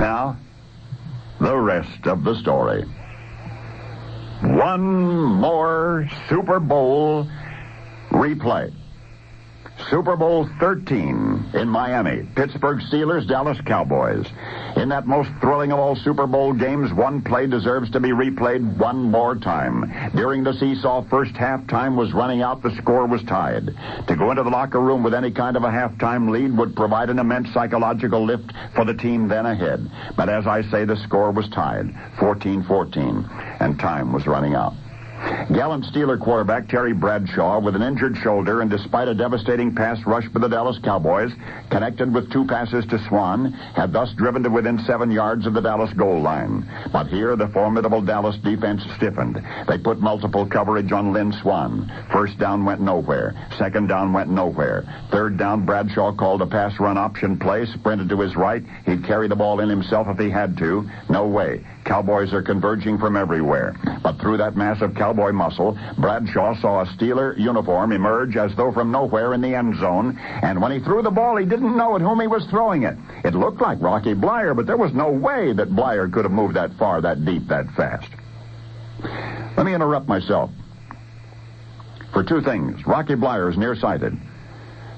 Now, the rest of the story. One more Super Bowl replay. Super Bowl 13 in Miami. Pittsburgh Steelers, Dallas Cowboys. In that most thrilling of all Super Bowl games, one play deserves to be replayed one more time. During the seesaw, first halftime was running out. The score was tied. To go into the locker room with any kind of a halftime lead would provide an immense psychological lift for the team then ahead. But as I say, the score was tied, 14-14, and time was running out. Gallant Steeler quarterback Terry Bradshaw, with an injured shoulder and despite a devastating pass rush by the Dallas Cowboys, connected with 2 passes to Swan, had thus driven to within 7 yards of the Dallas goal line. But here the formidable Dallas defense stiffened. They put multiple coverage on Lynn Swan. First down went nowhere. Second down went nowhere. Third down, Bradshaw called a pass run option play, sprinted to his right. He'd carry the ball in himself if he had to. No way. Cowboys are converging from everywhere. But through that mass of Cowboy muscle, Bradshaw saw a Steeler uniform emerge as though from nowhere in the end zone, and when he threw the ball, he didn't know at whom he was throwing it. It looked like Rocky Bleier, but there was no way that Bleier could have moved that far, that deep, that fast. Let me interrupt myself. For 2 things. Rocky Bleier is nearsighted,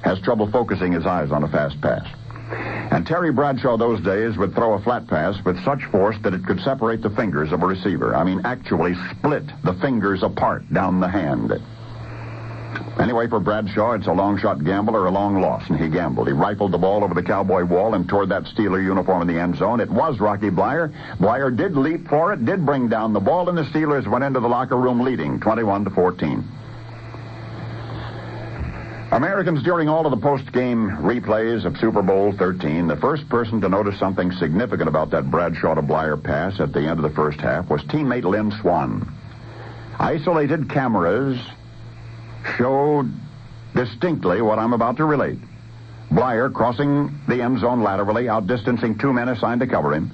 has trouble focusing his eyes on a fast pass. And Terry Bradshaw those days would throw a flat pass with such force that it could separate the fingers of a receiver. I mean, actually split the fingers apart down the hand. Anyway, for Bradshaw, it's a long shot gamble or a long loss, and he gambled. He rifled the ball over the Cowboy wall and toward that Steeler uniform in the end zone. It was Rocky Bleier. Bleier did leap for it, did bring down the ball, and the Steelers went into the locker room leading 21-14. Americans, during all of the post-game replays of Super Bowl 13, the first person to notice something significant about that Bradshaw to Bleier pass at the end of the first half was teammate Lynn Swan. Isolated cameras showed distinctly what I'm about to relate. Bleier crossing the end zone laterally, outdistancing 2 men assigned to cover him.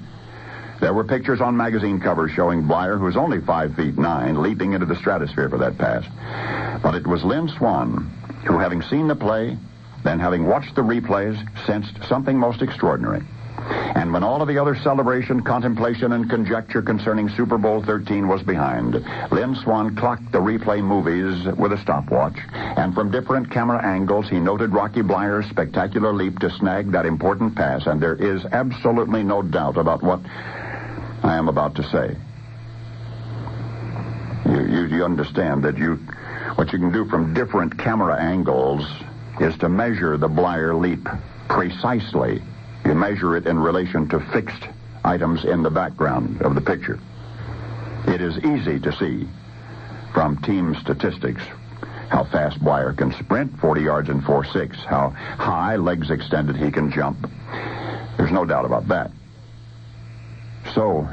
There were pictures on magazine covers showing Bleier, who's only 5'9", leaping into the stratosphere for that pass. But it was Lynn Swan who, having seen the play, then having watched the replays, sensed something most extraordinary. And when all of the other celebration, contemplation, and conjecture concerning Super Bowl 13 was behind, Lynn Swan clocked the replay movies with a stopwatch, and from different camera angles, he noted Rocky Bleier's spectacular leap to snag that important pass, and there is absolutely no doubt about what I am about to say. You understand that what you can do from different camera angles is to measure the Bleier leap precisely. You measure it in relation to fixed items in the background of the picture. It is easy to see from team statistics how fast Bleier can sprint, 40 yards in 4.6, how high, legs extended, he can jump. There's no doubt about that. So,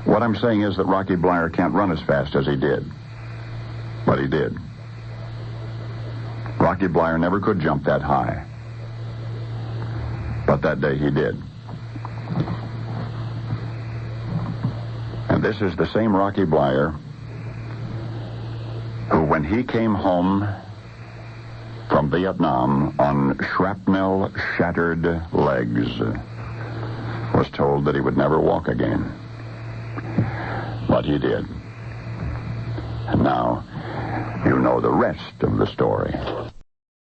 what I'm saying is that Rocky Bleier can't run as fast as he did. But he did. Rocky Bleier never could jump that high. But that day he did. And this is the same Rocky Bleier who, when he came home from Vietnam on shrapnel-shattered legs, was told that he would never walk again. But he did. And now, you know the rest of the story.